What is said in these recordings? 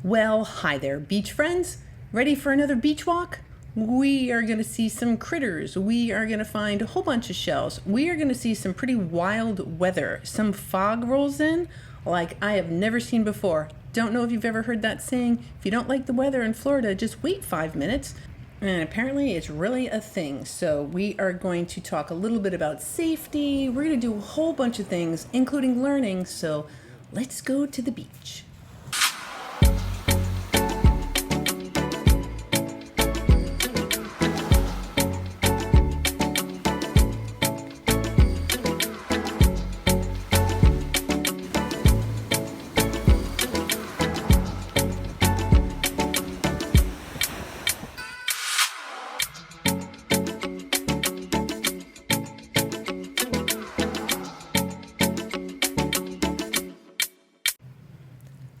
Well, hi there, beach friends. Ready for another beach walk? We are going to see some critters. We are going to find a whole bunch of shells. We are going to see some pretty wild weather. Some fog rolls in like I have never seen before. Don't know if you've ever heard that saying, if you don't like the weather in Florida, just wait 5 minutes. And apparently it's really a thing. So we are going to talk a little bit about safety. We're going to do a whole bunch of things, including learning. So let's go to the beach.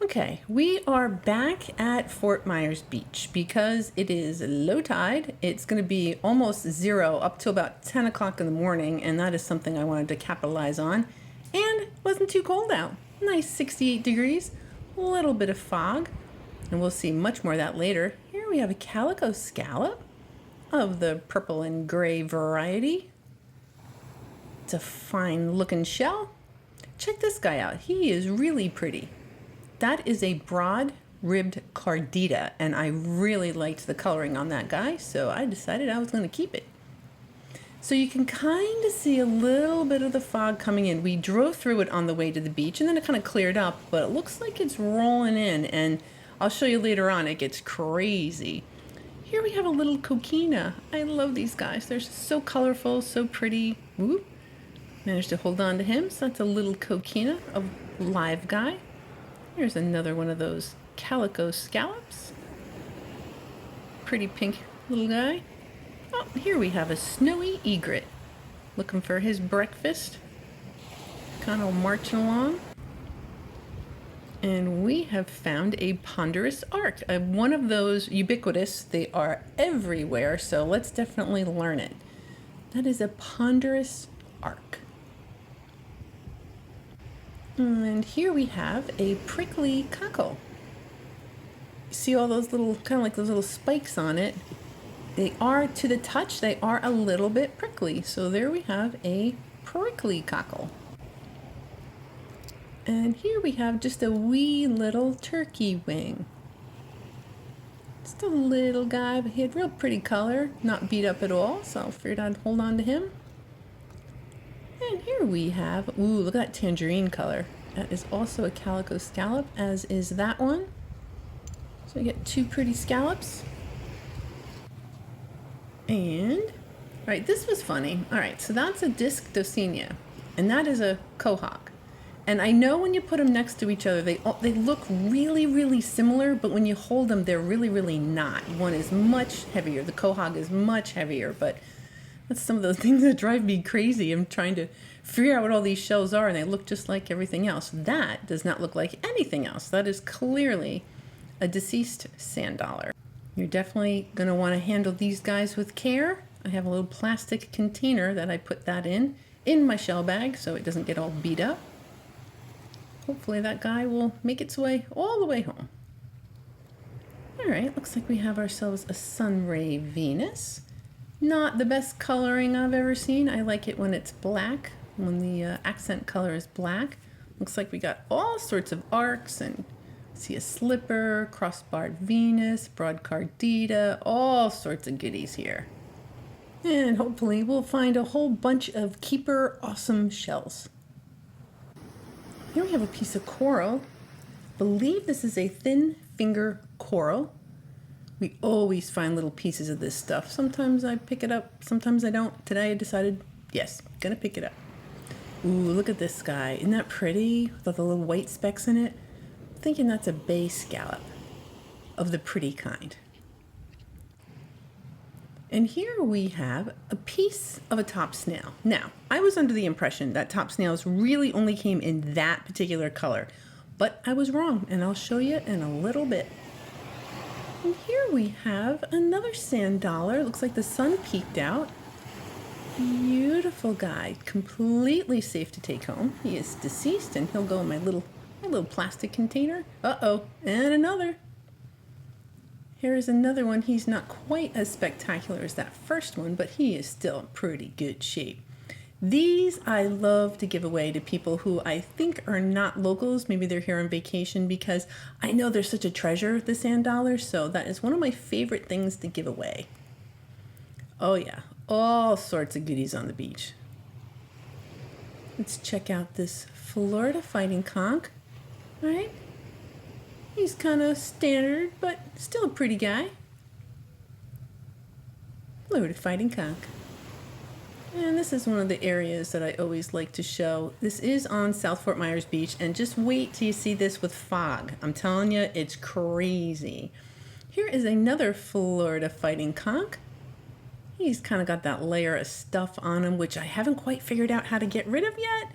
Okay, we are back at Fort Myers Beach because it is low tide. It's going to be almost zero up to about 10 o'clock in the morning, and that is something I wanted to capitalize on. And it wasn't too cold out. Nice 68 degrees, a little bit of fog, and we'll see much more of that later. Here we have a calico scallop of the purple and gray variety. It's a fine looking shell. Check this guy out. He is really pretty. That is a broad-ribbed cardita, and I really liked the coloring on that guy, so I decided I was going to keep it. So you can kind of see a little bit of the fog coming in. We drove through it on the way to the beach, and then it kind of cleared up, but it looks like it's rolling in, and I'll show you later on. It gets crazy. Here we have a little coquina. I love these guys. They're so colorful, so pretty. Ooh, managed to hold on to him, so that's a little coquina, a live guy. Here's another one of those calico scallops. Pretty pink little guy. Oh, here we have a snowy egret. Looking for his breakfast. Kind of marching along. And we have found a ponderous arc. One of those ubiquitous. They are everywhere, so let's definitely learn it. That is a ponderous arc. And here we have a prickly cockle. See all those little, kind of like those little spikes on it? They are, to the touch, they are a little bit prickly. So there we have a prickly cockle. And here we have just a wee little turkey wing. Just a little guy, but he had real pretty color, not beat up at all. So I figured I'd hold on to him. And here we have, ooh, look at that tangerine color. That is also a calico scallop, as is that one. So we get two pretty scallops. And, all right, this was funny. All right, so that's a disc docinia, and that is a quahog. And I know when you put them next to each other, they look really, really similar, but when you hold them, they're really, really not. One is much heavier. The quahog is much heavier, but that's some of those things that drive me crazy. I'm trying to figure out what all these shells are, and they look just like everything else. That does not look like anything else. That is clearly a deceased sand dollar. You're definitely going to want to handle these guys with care. I have a little plastic container that I put that in my shell bag so it doesn't get all beat up. Hopefully that guy will make its way all the way home. All right, looks like we have ourselves a sunray Venus. Not the best coloring I've ever seen. I like it when it's black, when the accent color is black. Looks like we got all sorts of arcs, and see a slipper, crossbarred Venus, broad cardita, all sorts of goodies here. And hopefully we'll find a whole bunch of keeper awesome shells. Here we have a piece of coral. I believe this is a thin finger coral. We always find little pieces of this stuff. Sometimes I pick it up, sometimes I don't. Today I decided, yes, gonna pick it up. Ooh, look at this guy. Isn't that pretty? With the little white specks in it. I'm thinking that's a bay scallop of the pretty kind. And here we have a piece of a top snail. Now, I was under the impression that top snails really only came in that particular color, but I was wrong, and I'll show you in a little bit. And here we have another sand dollar. Looks like the sun peeked out. Beautiful guy, completely safe to take home. He is deceased, and he'll go in my little plastic container. Uh-oh, and another. Here is another one. He's not quite as spectacular as that first one, but he is still in pretty good shape. These I love to give away to people who I think are not locals. Maybe they're here on vacation, because I know they're such a treasure, the sand dollars. So that is one of my favorite things to give away. Oh yeah, all sorts of goodies on the beach. Let's check out this Florida fighting conch. All right. He's kind of standard, but still a pretty guy. Florida fighting conch. And this is one of the areas that I always like to show. This is on South Fort Myers Beach, and just wait till you see this with fog. I'm telling you, it's crazy. Here is another Florida fighting conch. He's kind of got that layer of stuff on him, which I haven't quite figured out how to get rid of yet.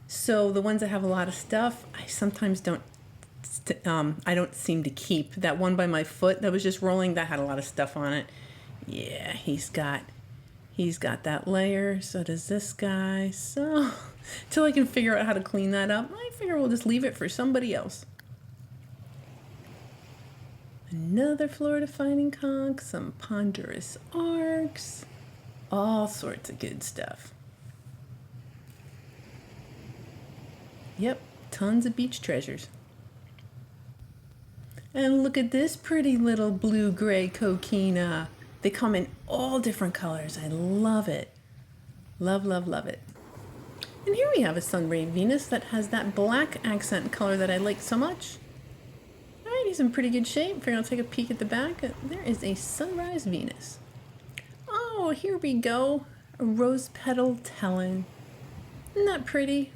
So the ones that have a lot of stuff, I sometimes don't seem to keep. That one by my foot that was just rolling, that had a lot of stuff on it. Yeah, he's got that layer. So does this guy. So till I can figure out how to clean that up, I figure we'll just leave it for somebody else. Another Florida fighting conch, some ponderous arcs, all sorts of good stuff. Yep, tons of beach treasures. And look at this pretty little blue-gray coquina. They come in all different colors. I love it. Love, love, love it. And here we have a sun-ray Venus that has that black accent color that I like so much. All right, he's in pretty good shape. Figure I'll take a peek at the back. There is a sunrise Venus. Oh, here we go. A rose petal Tellin. Isn't that pretty?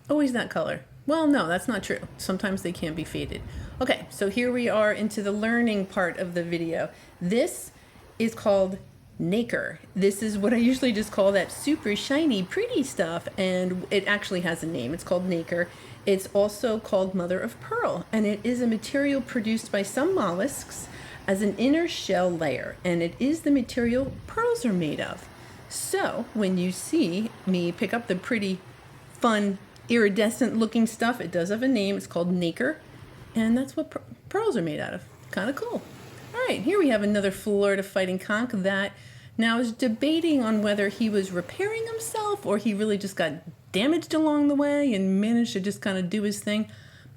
Always that color. Well, no, that's not true. Sometimes they can be faded. Okay, so here we are into the learning part of the video. This is called nacre. This is what I usually just call that super shiny, pretty stuff, and it actually has a name. It's called nacre. It's also called mother of pearl, and it is a material produced by some mollusks as an inner shell layer, and it is the material pearls are made of. So when you see me pick up the pretty, fun, iridescent looking stuff, it does have a name. It's called nacre, and that's what pearls are made out of. Kind of cool. All right, here we have another Florida fighting conch that now is debating on whether he was repairing himself or he really just got damaged along the way and managed to just kind of do his thing.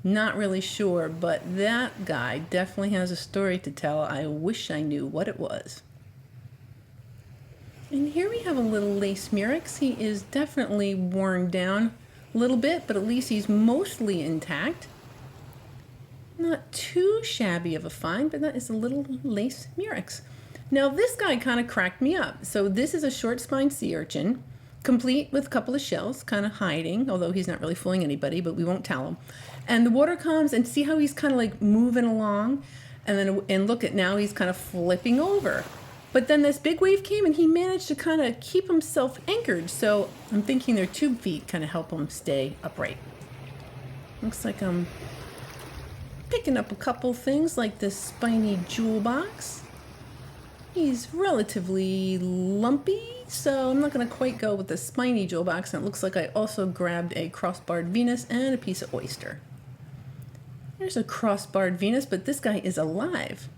Not really sure, but that guy definitely has a story to tell. I wish I knew what it was. And here we have a little lace murex. He is definitely worn down a little bit, but at least he's mostly intact. Not too shabby of a find, but that is a little lace murex. Now this guy kind of cracked me up. So this is a short spine sea urchin, complete with a couple of shells, kind of hiding, although he's not really fooling anybody, but we won't tell him. And the water comes, and see how he's kind of like moving along, and look at now he's kind of flipping over. But then this big wave came and he managed to kind of keep himself anchored. So I'm thinking their tube feet kind of help him stay upright. Looks like I'm picking up a couple things like this spiny jewel box. He's relatively lumpy, so I'm not going to quite go with the spiny jewel box. And it looks like I also grabbed a crossbarred Venus and a piece of oyster. There's a crossbarred Venus, but this guy is alive.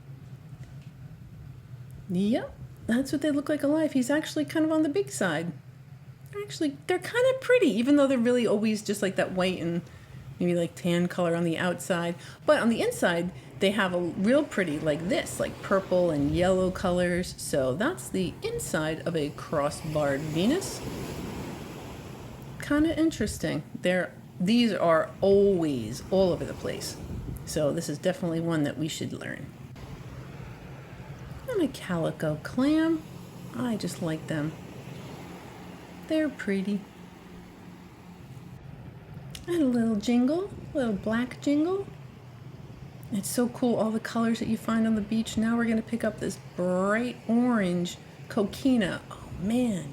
Yep, that's what they look like alive. He's actually kind of on the big side. Actually, they're kind of pretty, even though they're really always just like that white and maybe like tan color on the outside. But on the inside, they have a real pretty like this, like purple and yellow colors. So that's the inside of a crossbarred Venus. Kind of interesting. These are always all over the place. So this is definitely one that we should learn. And a calico clam. I just like them. They're pretty. And a little jingle, a little black jingle. It's so cool, all the colors that you find on the beach. Now we're going to pick up this bright orange coquina. Oh man,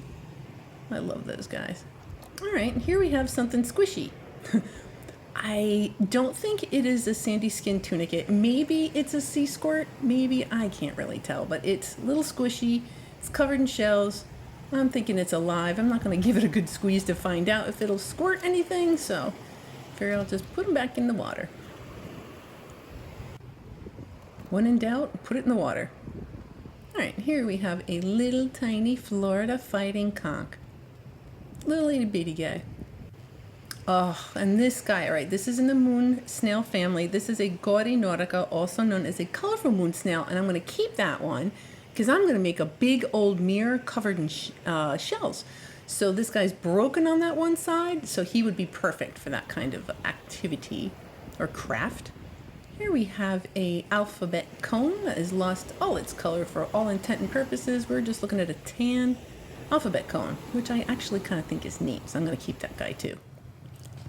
I love those guys. All right, here we have something squishy. I don't think it is a sandy skin tunicate. Maybe it's a sea squirt. Maybe, I can't really tell, but it's a little squishy. It's covered in shells. I'm thinking it's alive. I'm not going to give it a good squeeze to find out if it'll squirt anything, so I figure I'll just put them back in the water. When in doubt, put it in the water. All right, here we have a little tiny Florida fighting conch. Little itty bitty guy. Oh, and this guy, all right, this is in the moon snail family. This is a Gaudy nordica, also known as a colorful moon snail, and I'm going to keep that one because I'm going to make a big old mirror covered in shells. So this guy's broken on that one side, so he would be perfect for that kind of activity or craft. Here we have a alphabet cone that has lost all its color for all intent and purposes. We're just looking at a tan alphabet cone, which I actually kind of think is neat, so I'm going to keep that guy too.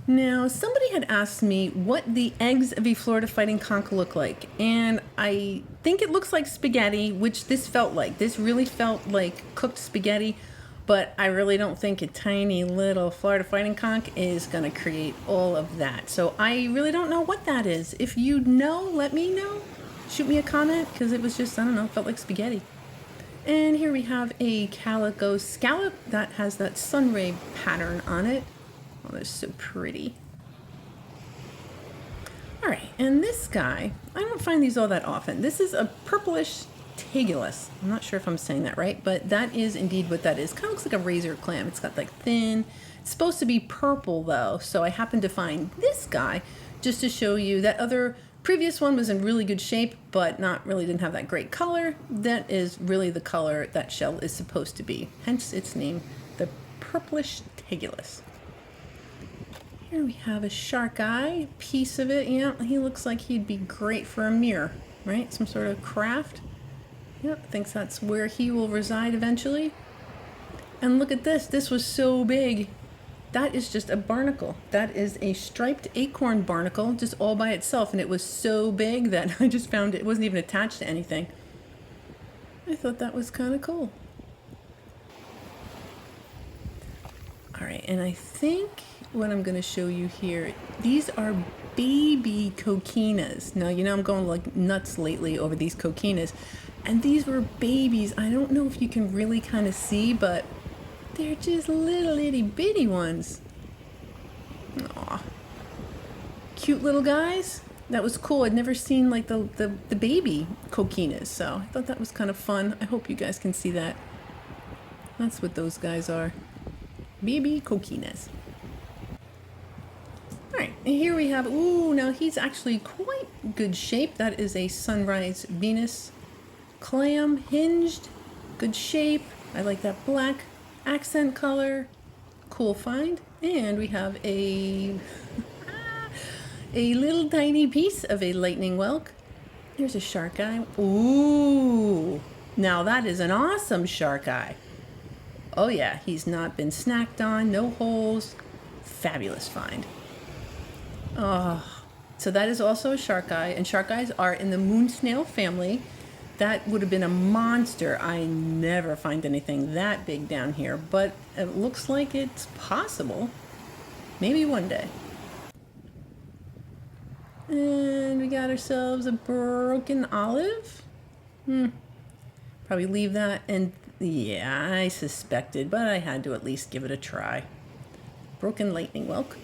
Now, somebody had asked me what the eggs of a Florida fighting conch look like, and I think it looks like spaghetti, which this felt like. This really felt like cooked spaghetti, but I really don't think a tiny little Florida fighting conch is going to create all of that. So I really don't know what that is. If you know, let me know. Shoot me a comment, because it was just, I don't know, felt like spaghetti. And here we have a calico scallop that has that sunray pattern on it. Oh, they're so pretty. All right, and this guy, I don't find these all that often. This is a purplish tegulus. I'm not sure if I'm saying that right, but that is indeed what that is. Kind of looks like a razor clam. It's got like thin, it's supposed to be purple though, so I happened to find this guy just to show you that other previous one was in really good shape, but didn't have that great color. That is really the color that shell is supposed to be, hence its name, the purplish tegulus. Here we have a shark eye, piece of it. Yeah, he looks like he'd be great for a mirror, right? Some sort of craft. Yep, thinks that's where he will reside eventually. And look at this. This was so big. That is just a barnacle. That is a striped acorn barnacle, just all by itself. And it was so big that I just found it wasn't even attached to anything. I thought that was kind of cool. All right, and I think what I'm going to show you here, these are baby coquinas. Now, you know, I'm going like nuts lately over these coquinas, and these were babies. I don't know if you can really kind of see, but they're just little itty bitty ones. Aw. Cute little guys. That was cool. I'd never seen like the baby coquinas, so I thought that was kind of fun. I hope you guys can see that. That's what those guys are. Baby coquinas. Alright, and here we have, ooh, now he's actually quite good shape. That is a sunrise Venus clam, hinged, good shape. I like that black accent color. Cool find. And we have a little tiny piece of a lightning whelk. Here's a shark eye. Ooh, now that is an awesome shark eye. Oh yeah, he's not been snacked on, no holes. Fabulous find. Oh, so that is also a shark eye, and shark eyes are in the moon snail family. That would have been a monster. I never find anything that big down here, but it looks like it's possible. Maybe one day. And we got ourselves a broken olive. Probably leave that, and yeah, I suspected, but I had to at least give it a try. Broken lightning whelk.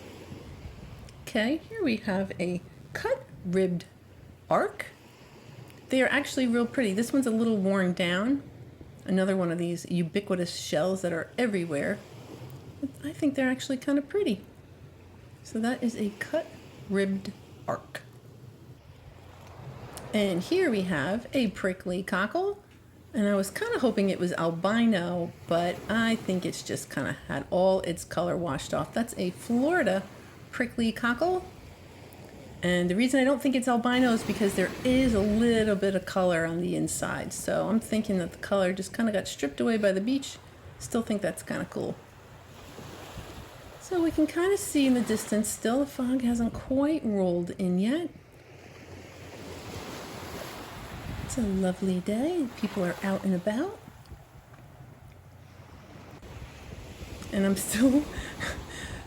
Okay, here we have a cut-ribbed arc. They are actually real pretty. This one's a little worn down. Another one of these ubiquitous shells that are everywhere. I think they're actually kind of pretty. So that is a cut-ribbed arc. And here we have a prickly cockle. And I was kind of hoping it was albino, but I think it's just kind of had all its color washed off. That's a Florida prickly cockle. And the reason I don't think it's albino is because there is a little bit of color on the inside. So I'm thinking that the color just kind of got stripped away by the beach. Still think that's kind of cool. So we can kind of see in the distance still the fog hasn't quite rolled in yet. It's a lovely day. People are out and about. And I'm still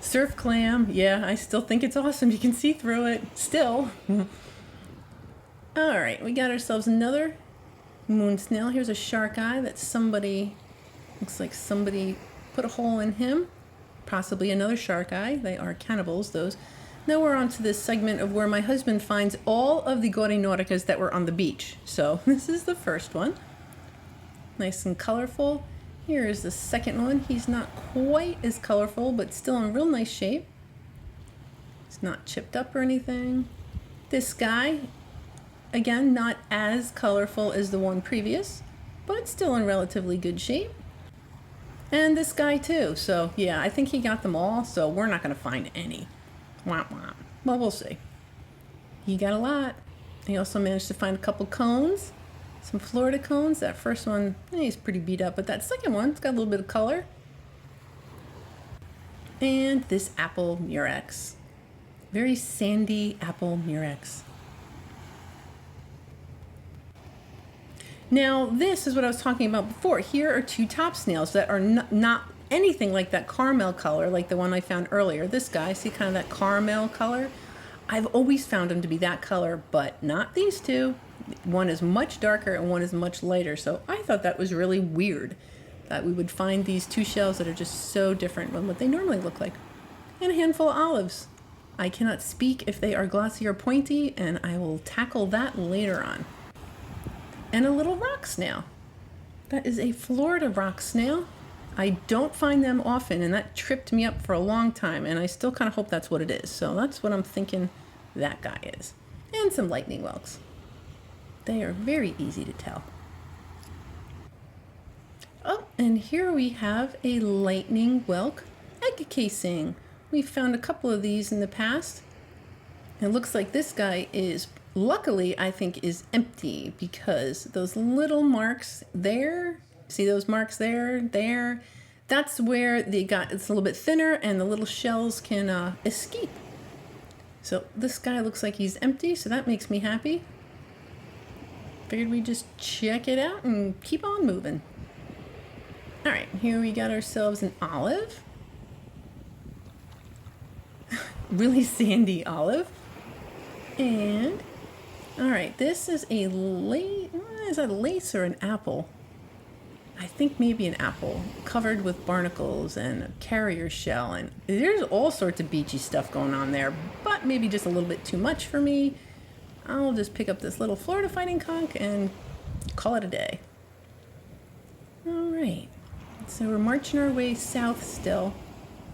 surf clam. Yeah, I still think it's awesome. You can see through it still. All right, we got ourselves another moon snail. Here's a shark eye that looks like somebody put a hole in him. Possibly another shark eye. They are cannibals, those. Now we're on to this segment of where my husband finds all of the Gaudy Nauticas that were on the beach. So this is the first one. Nice and colorful. Here is the second one. He's not quite as colorful, but still in real nice shape. It's not chipped up or anything. This guy, again, not as colorful as the one previous, but still in relatively good shape. And this guy too. So yeah, I think he got them all, so we're not going to find any. Womp womp. Well, we'll see. He got a lot. He also managed to find a couple cones, some Florida cones. That first one, he's pretty beat up, but that second one, it's got a little bit of color. And this apple murex. Very sandy apple murex. Now, this is what I was talking about before. Here are two top snails that are not anything like that caramel color, like the one I found earlier. This guy, see kind of that caramel color? I've always found them to be that color, but not these two. One is much darker and one is much lighter. So I thought that was really weird that we would find these two shells that are just so different from what they normally look like. And a handful of olives. I cannot speak if they are glossy or pointy, and I will tackle that later on. And a little rock snail. That is a Florida rock snail. I don't find them often, and that tripped me up for a long time, and I still kind of hope that's what it is. So that's what I'm thinking that guy is. And some lightning whelks. They are very easy to tell. Oh, and here we have a lightning whelk egg casing. We found a couple of these in the past. It looks like this guy is, luckily, I think, is empty because those little marks there, see those marks there, that's where they got, it's a little bit thinner and the little shells can escape. So this guy looks like he's empty, so that makes me happy. Figured we'd just check it out and keep on moving. All right, here we got ourselves an olive. Really sandy olive. And, all right, this is a lace, is that a lace or an apple? I think maybe an apple, covered with barnacles and a carrier shell. And there's all sorts of beachy stuff going on there, but maybe just a little bit too much for me. I'll just pick up this little Florida fighting conch and call it a day. All right, so we're marching our way south still.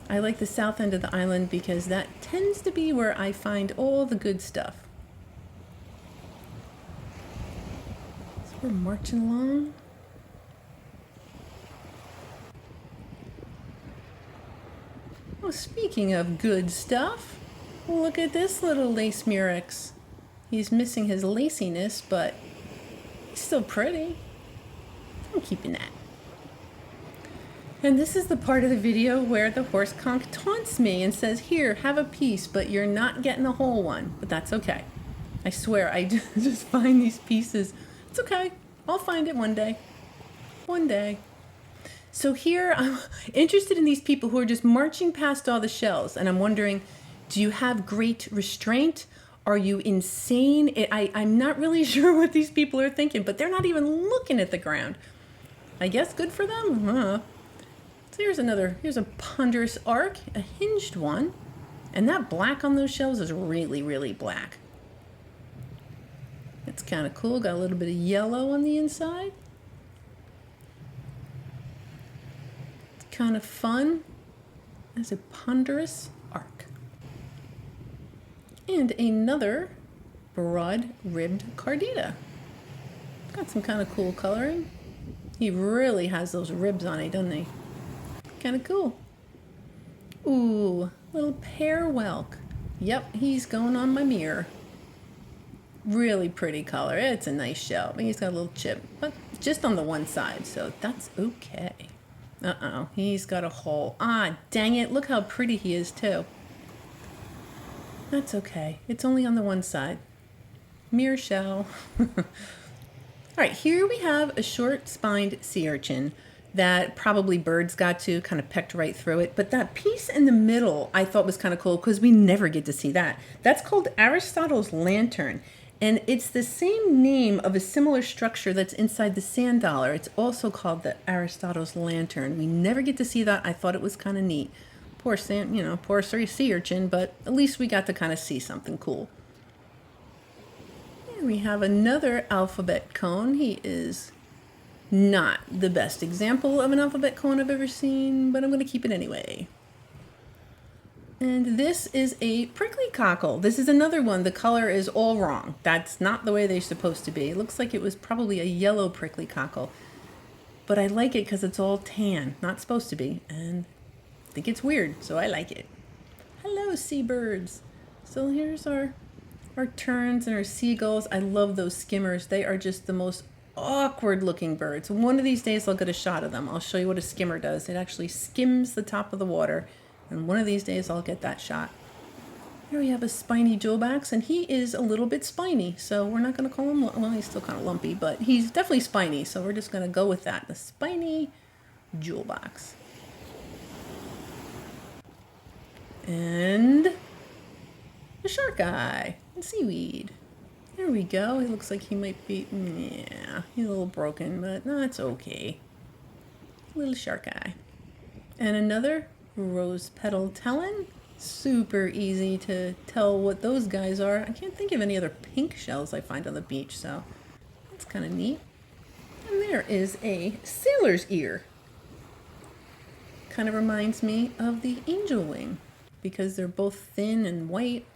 I like the south end of the island because that tends to be where I find all the good stuff. So we're marching along. Well, speaking of good stuff, look at this little lace murex. He's missing his laciness, but he's still pretty. I'm keeping that. And this is the part of the video where the horse conch taunts me and says, here, have a piece, but you're not getting a whole one. But that's okay. I swear, I just find these pieces. It's okay. I'll find it one day. One day. So here, I'm interested in these people who are just marching past all the shells. And I'm wondering, do you have great restraint? Are you insane? I'm not really sure what these people are thinking, but they're not even looking at the ground. I guess good for them. So here's a ponderous arc, a hinged one. And that black on those shells is really, really black. It's kind of cool. Got a little bit of yellow on the inside. It's kind of fun. There's a ponderous arc. And another broad-ribbed cardita. Got some kind of cool coloring. He really has those ribs on it, doesn't he? Kind of cool. Ooh, little pear whelk. Yep, he's going on my mirror. Really pretty color. It's a nice shell. He's got a little chip, but just on the one side, so that's okay. Uh-oh, he's got a hole. Ah, dang it. Look how pretty he is, too. That's okay. It's only on the one side. Mirror shell. All right, here we have a short-spined sea urchin that probably birds got to, kind of pecked right through it. But that piece in the middle I thought was kind of cool because we never get to see that. That's called Aristotle's lantern. And it's the same name of a similar structure that's inside the sand dollar. It's also called the Aristotle's lantern. We never get to see that. I thought it was kind of neat. Poor sand, poor sea urchin, but at least we got to kind of see something cool. And we have another alphabet cone. He is not the best example of an alphabet cone I've ever seen, but I'm going to keep it anyway. And this is a prickly cockle. This is another one. The color is all wrong. That's not the way they're supposed to be. It looks like it was probably a yellow prickly cockle. But I like it because it's all tan. Not supposed to be. And I think it's weird, so I like it. Hello, seabirds. So here's our terns and our seagulls. I love those skimmers. They are just the most awkward looking birds. One of these days I'll get a shot of them. I'll show you what a skimmer does. It actually skims the top of the water. And one of these days I'll get that shot. Here we have a spiny jewelbacks, and he is a little bit spiny. So we're not going to call him, well, he's still kind of lumpy, but he's definitely spiny. So we're just going to go with that. The spiny jewelbacks. And the shark eye and seaweed. There we go. He looks like he might be, yeah, he's a little broken, but no, it's okay. Little shark eye. And another rose petal talon. Super easy to tell what those guys are. I can't think of any other pink shells I find on the beach, so that's kind of neat. And there is a sailor's ear. Kind of reminds me of the angel wing because they're both thin and white.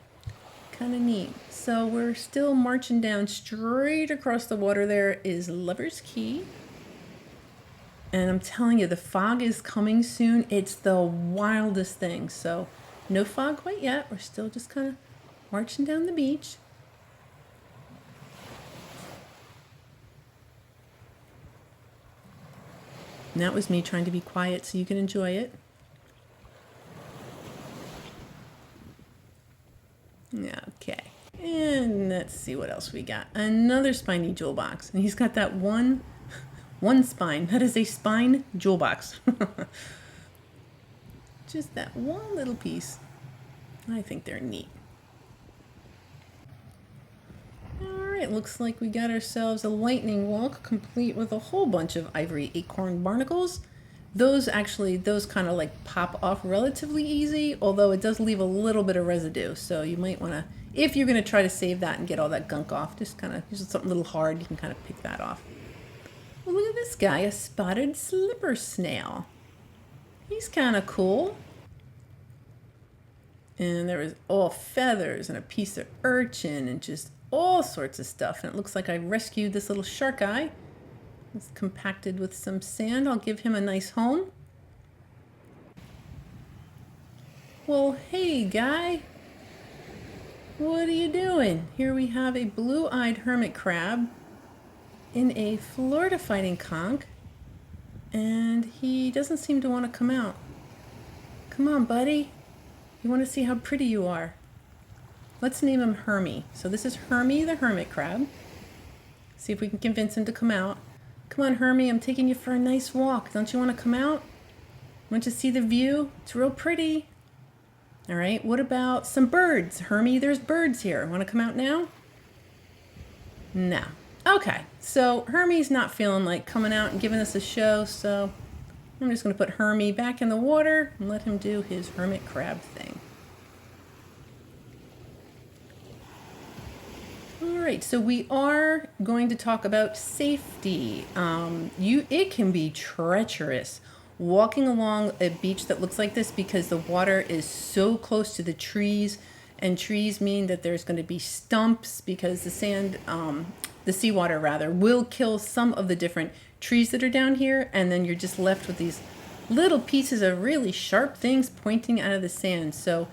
Kind of neat. So we're still marching down straight across the water. There is Lover's Key. And I'm telling you, the fog is coming soon. It's the wildest thing. So no fog quite yet. We're still just kind of marching down the beach. And that was me trying to be quiet so you can enjoy it. Okay. And let's see what else we got. Another spiny jewel box. And he's got that one spine. That is a spine jewel box. Just that one little piece. I think they're neat. Alright, looks like we got ourselves a lightning walk complete with a whole bunch of ivory acorn barnacles. Those kind of like pop off relatively easy, although it does leave a little bit of residue. So you might want to, if you're going to try to save that and get all that gunk off, just kind of use something a little hard, you can kind of pick that off. Well, look at this guy, a spotted slipper snail. He's kind of cool. And there was all feathers and a piece of urchin and just all sorts of stuff. And it looks like I rescued this little shark eye. It's compacted with some sand. I'll give him a nice home. Well, hey, guy. What are you doing? Here we have a blue-eyed hermit crab in a Florida fighting conch. And he doesn't seem to want to come out. Come on, buddy. You want to see how pretty you are. Let's name him Hermie. So this is Hermie the hermit crab. See if we can convince him to come out. Come on, Hermie, I'm taking you for a nice walk. Don't you want to come out? Want to see the view? It's real pretty. All right, what about some birds? Hermie, there's birds here. Want to come out now? No. Okay, so Hermie's not feeling like coming out and giving us a show, so I'm just going to put Hermie back in the water and let him do his hermit crab thing. All right, so we are going to talk about safety. It can be treacherous walking along a beach that looks like this because the water is so close to the trees, and trees mean that there's going to be stumps because the sand, the seawater rather, will kill some of the different trees that are down here, and then you're just left with these little pieces of really sharp things pointing out of the sand. So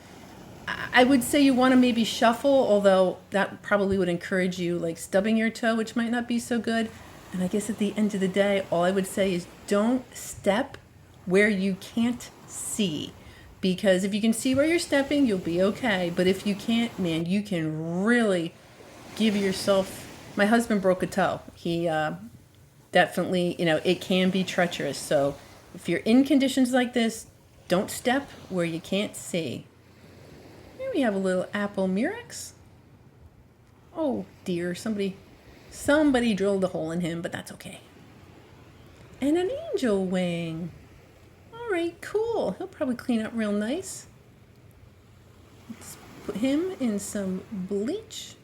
I would say you want to maybe shuffle, although that probably would encourage you like stubbing your toe, which might not be so good. And I guess at the end of the day, all I would say is don't step where you can't see, because if you can see where you're stepping, you'll be okay. But if you can't, man, you can really give yourself. My husband broke a toe. He definitely, it can be treacherous. So if you're in conditions like this, don't step where you can't see. Here we have a little apple murex. Oh dear, somebody drilled a hole in him, but that's okay. And an angel wing. All right, cool. He'll probably clean up real nice. Let's put him in some bleach.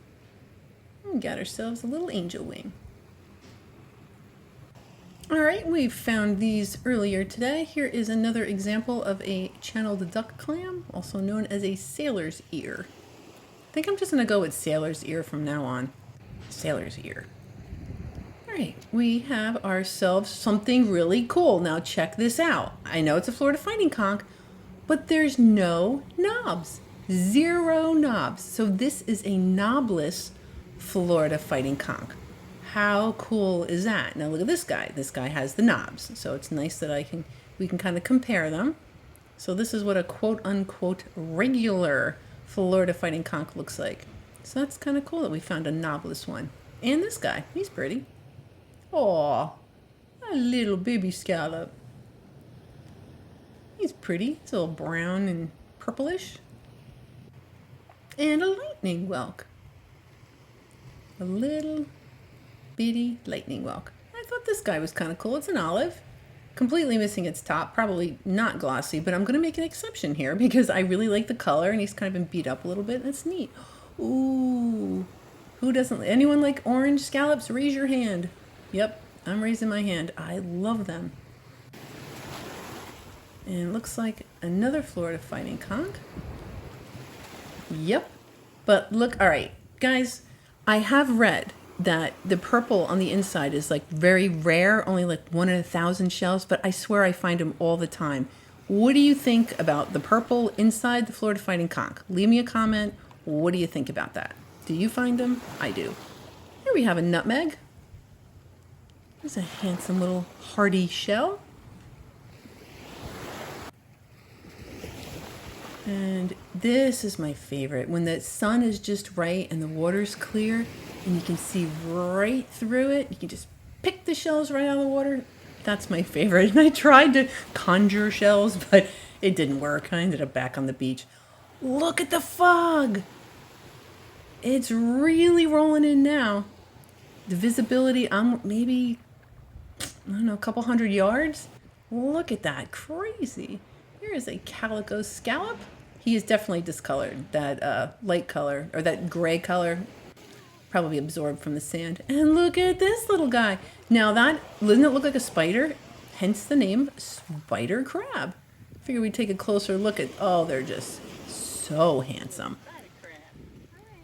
And got ourselves a little angel wing. All right, we found these earlier today. Here is another example of a channeled duck clam, also known as a sailor's ear. I think I'm just gonna go with sailor's ear from now on. Sailor's ear. All right, we have ourselves something really cool. Now check this out. I know it's a Florida fighting conch, but there's no knobs. 0 knobs. So this is a knobless Florida fighting conch. How cool is that? Now look at this guy. This guy has the knobs. So it's nice that we can kind of compare them. So this is what a quote unquote regular Florida fighting conch looks like. So that's kind of cool that we found a knobless one. And this guy, he's pretty. Aw, a little baby scallop. He's pretty. It's a little brown and purplish. And a lightning whelk. A little bitty lightning whelk. I thought this guy was kind of cool. It's an olive. Completely missing its top. Probably not glossy, but I'm going to make an exception here because I really like the color and he's kind of been beat up a little bit. That's neat. Ooh. Who doesn't? Anyone like orange scallops? Raise your hand. Yep, I'm raising my hand. I love them. And it looks like another Florida fighting conch. Yep. But look, all right, guys, I have read that the purple on the inside is like very rare, only like 1 in 1,000 shells, but I swear I find them all the time. What do you think about the purple inside the Florida fighting conch? Leave me a comment. What do you think about that? Do you find them? I do. Here we have a nutmeg. There's a handsome little hardy shell. And this is my favorite. When the sun is just right and the water's clear and you can see right through it, you can just pick the shells right out of the water. That's my favorite. And I tried to conjure shells, but it didn't work. I ended up back on the beach. Look at the fog. It's really rolling in now. The visibility, I'm maybe, I don't know, a couple 100 yards. Look at that, crazy. Here is a calico scallop. He is definitely discolored, that light color, or that gray color, probably absorbed from the sand. And look at this little guy. Now that, doesn't it look like a spider? Hence the name spider crab. Figure we'd take a closer look at, oh, they're just so handsome.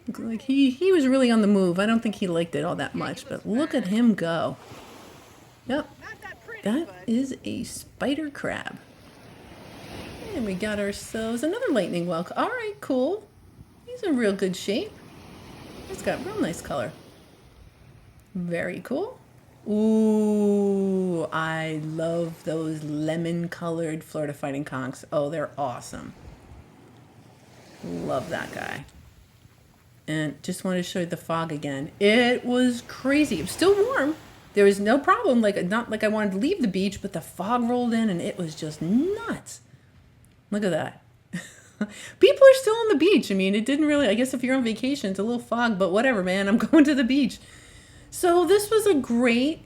Looks like he was really on the move. I don't think he liked it all that much, but look at him go. Yep, that is a spider crab. And we got ourselves another lightning whelk. All right, cool. He's in real good shape. He's got real nice color. Very cool. Ooh, I love those lemon-colored Florida fighting conchs. Oh, they're awesome. Love that guy. And just wanted to show you the fog again. It was crazy. It was still warm. There was no problem. Not like I wanted to leave the beach, but the fog rolled in and it was just nuts. Look at that. People are still on the beach. I mean, it didn't really, I guess if you're on vacation, it's a little fog, but whatever, man. I'm going to the beach. So this was a great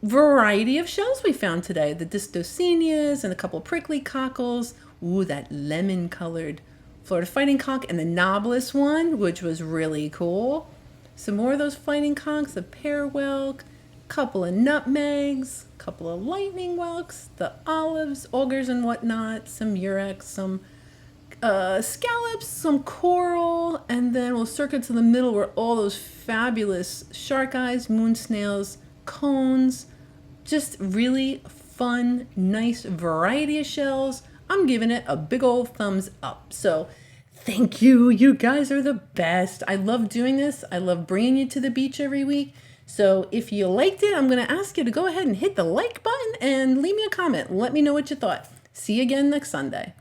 variety of shells we found today. The Discdocenias and a couple prickly cockles. Ooh, that lemon-colored Florida fighting conch and the knobless one, which was really cool. Some more of those fighting conchs, the pear whelk, couple of nutmegs, couple of lightning whelks, the olives, augers and whatnot, some murex, some scallops, some coral, and then we'll circle to the middle where all those fabulous shark eyes, moon snails, cones, just really fun, nice variety of shells. I'm giving it a big old thumbs up. So thank you. You guys are the best. I love doing this. I love bringing you to the beach every week. So if you liked it, I'm going to ask you to go ahead and hit the like button and leave me a comment. Let me know what you thought. See you again next Sunday.